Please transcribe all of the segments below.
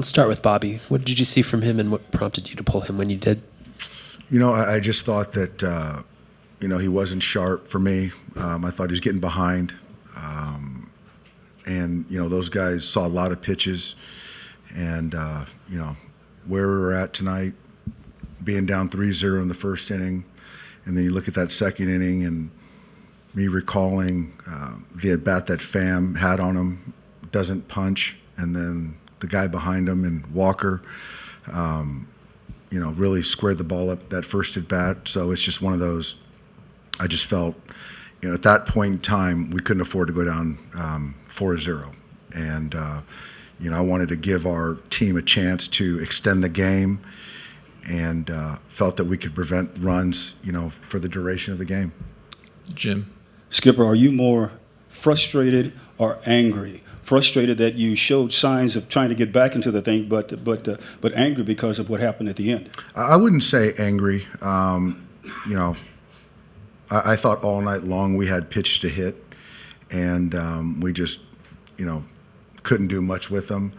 Let's start with Bobby. What did you see from him, and what prompted you to pull him when you did? I just thought that, he wasn't sharp for me. I thought he was getting behind. And those guys saw a lot of pitches. And, where we were at tonight, being down 3-0 in the first inning, and then you look at that second inning and me recalling the at-bat that Pham had on him, doesn't punch, and then the guy behind him and Walker, really squared the ball up that first at-bat. So it's just one of those, I just felt, at that point in time, we couldn't afford to go down 4-0. And, I wanted to give our team a chance to extend the game, and felt that we could prevent runs, for the duration of the game. Jim. Skipper, are you more frustrated or angry? Frustrated that you showed signs of trying to get back into the thing, but angry because of what happened at the end? I wouldn't say angry. I thought all night long we had pitches to hit, and we just, couldn't do much with them.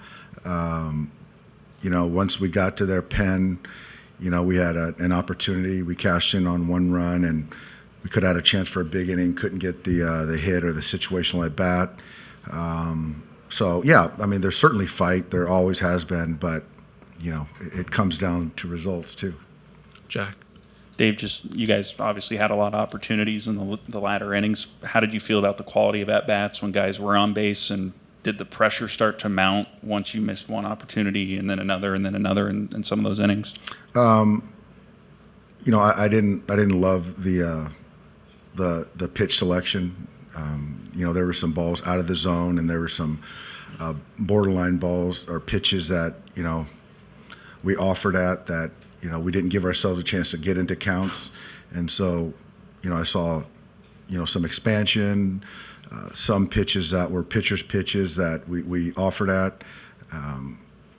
Once we got to their pen, we had an opportunity. We cashed in on one run, and we could have had a chance for a big inning. Couldn't get the hit or the situational at bat. There's certainly fight. There always has been, but it comes down to results too. Jack. Dave, you guys obviously had a lot of opportunities in the latter innings. How did you feel about the quality of at-bats when guys were on base, and did the pressure start to mount once you missed one opportunity and then another in some of those innings? I didn't love the pitch selection. There were some balls out of the zone, and there were some borderline balls or pitches that we offered at that we didn't give ourselves a chance to get into counts. And so I saw some expansion, some pitches that were pitchers' pitches that we offered at.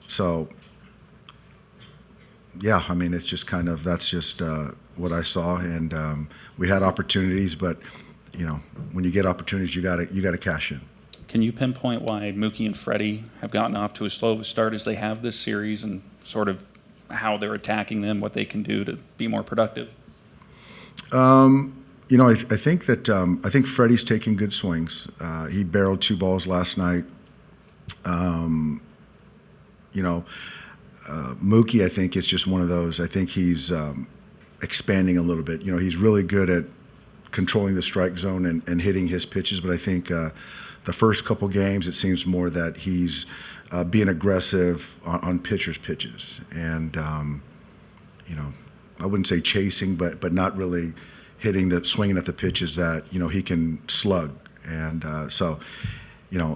It's just that's just what I saw, and we had opportunities, but when you get opportunities, you got to cash in. Can you pinpoint why Muki and Freddy have gotten off to as slow of a start as they have this series, and sort of how they're attacking them, what they can do to be more productive? I think Freddy's taking good swings. He barreled 2 balls last night. Mookie, I think it's just one of those. I think he's expanding a little bit. He's really good at controlling the strike zone and hitting his pitches, but I think the first couple games it seems more that he's being aggressive on pitchers' pitches. And, I wouldn't say chasing, but not really swinging at the pitches that, he can slug. And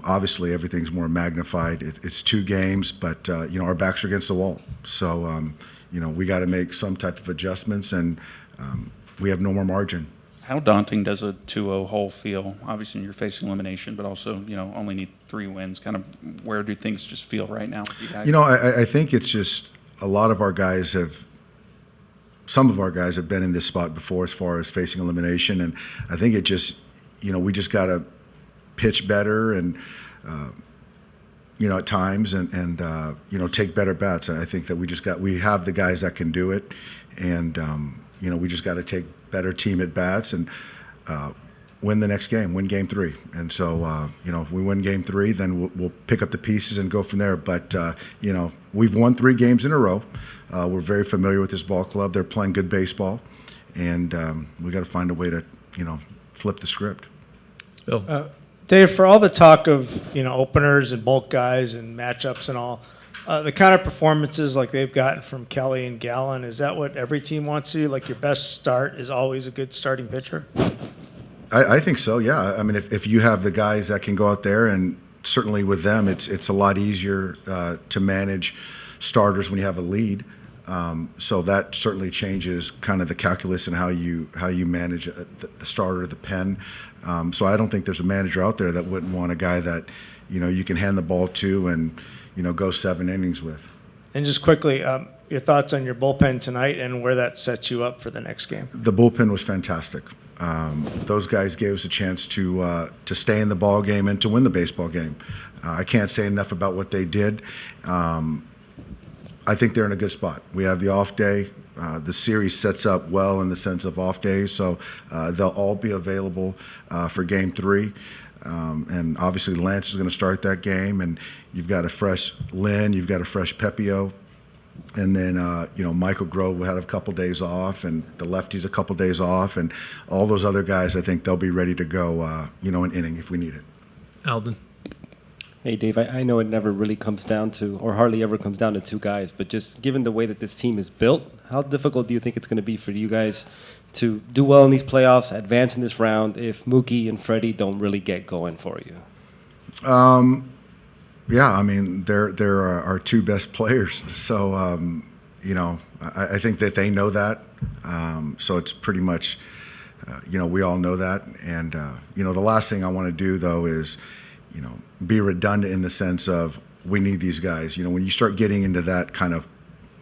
obviously everything's more magnified. It's 2 games, but, our backs are against the wall. So, we got to make some type of adjustments, and we have no more margin. How daunting does a 2-0 hole feel? Obviously, you're facing elimination, but also, only need 3 wins. Kind of, where do things just feel right now with you guys? I think it's just a lot of our guys some of our guys have been in this spot before as far as facing elimination, and I think it just, we just got to pitch better and, at times and take better bats. I think that we have the guys that can do it, and, we just got to take better team at bats and win the next game, win game 3. And so, if we win game 3, then we'll pick up the pieces and go from there. But, we've won 3 games in a row. We're very familiar with this ball club. They're playing good baseball, and we got to find a way to, flip the script. Bill. Dave, for all the talk of, openers and bulk guys and matchups and all, the kind of performances like they've gotten from Kelly and Gallen, is that what every team wants to do? Like, your best start is always a good starting pitcher? I think so, yeah. I mean, if you have the guys that can go out there, and certainly with them, it's a lot easier to manage starters when you have a lead. So that certainly changes kind of the calculus and how you manage the starter, the pen. So I don't think there's a manager out there that wouldn't want a guy that, you can hand the ball to and, go 7 innings with. And just quickly, your thoughts on your bullpen tonight and where that sets you up for the next game? The bullpen was fantastic. Those guys gave us a chance to stay in the ball game and to win the baseball game. I can't say enough about what they did. I think they're in a good spot. We have the off day. The series sets up well in the sense of off days, so they'll all be available for Game 3. And obviously Lance is going to start that game, and you've got a fresh Lynn, you've got a fresh Pepio, and then Michael Grove will have a couple days off, and the lefties a couple days off, and all those other guys, I think they'll be ready to go, an inning if we need it. Alden. Hey, Dave, I know it never really comes down to, or hardly ever comes down to two guys, but just given the way that this team is built, how difficult do you think it's going to be for you guys to do well in these playoffs, advance in this round, if Muki and Freddy don't really get going for you? Yeah, I mean, they're our two best players. So, I think that they know that. So it's pretty much, we all know that. And, the last thing I want to do, though, is, be redundant in the sense of we need these guys. When you start getting into that kind of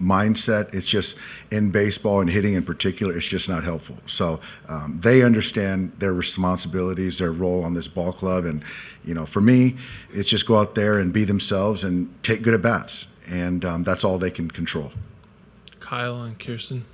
mindset, it's just in baseball and hitting in particular, it's just not helpful. So they understand their responsibilities, their role on this ball club. And, for me, it's just go out there and be themselves and take good at bats. And that's all they can control. Kyle and Kirsten.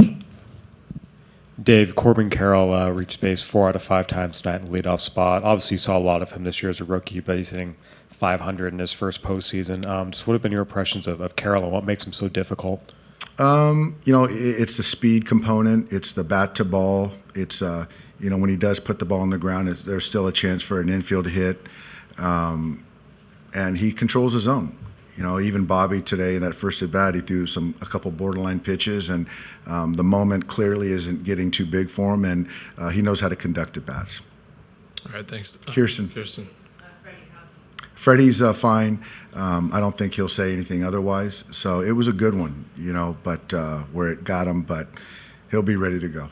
Dave, Corbin Carroll reached base 4 out of 5 times tonight in the leadoff spot. Obviously, you saw a lot of him this year as a rookie, but he's hitting .500 in his first postseason. Just what have been your impressions of Carroll and what makes him so difficult? It's the speed component. It's the bat to ball. It's, when he does put the ball on the ground, there's still a chance for an infield hit. And he controls his zone. Even Bobby today in that first at bat, he threw a couple borderline pitches, and the moment clearly isn't getting too big for him, and he knows how to conduct at bats. All right, thanks. Kirsten. Freddy, Freddie's fine. I don't think he'll say anything otherwise. So it was a good one, but where it got him, but he'll be ready to go.